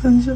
Saan siya?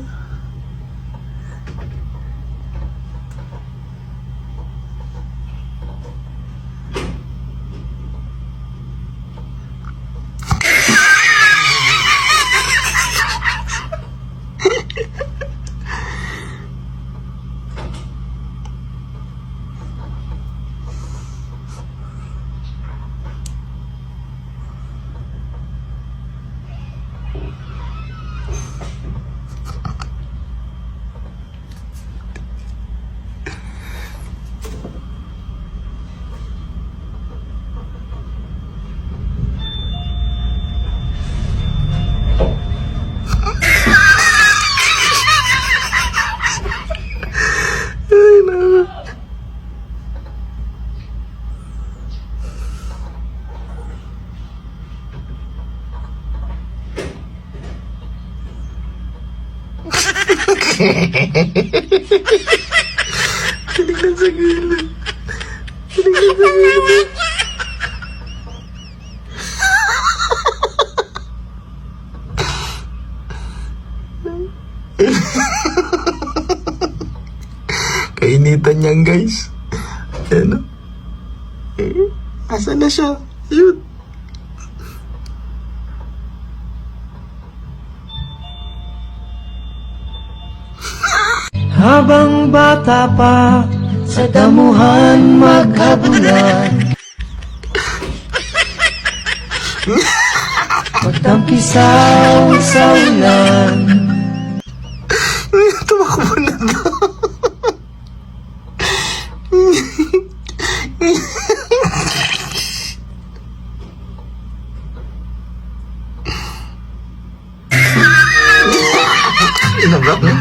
Ay, naku. Tinignan sa gilid. Tinignan sa gilid. Kainitan niyan, guys. Ano? Asan na siya? Yun. Habang bata pa, sa damuhan maghabulan. Magtampisaw sa ulan. Tumakbo na to. Inabrak na.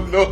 No.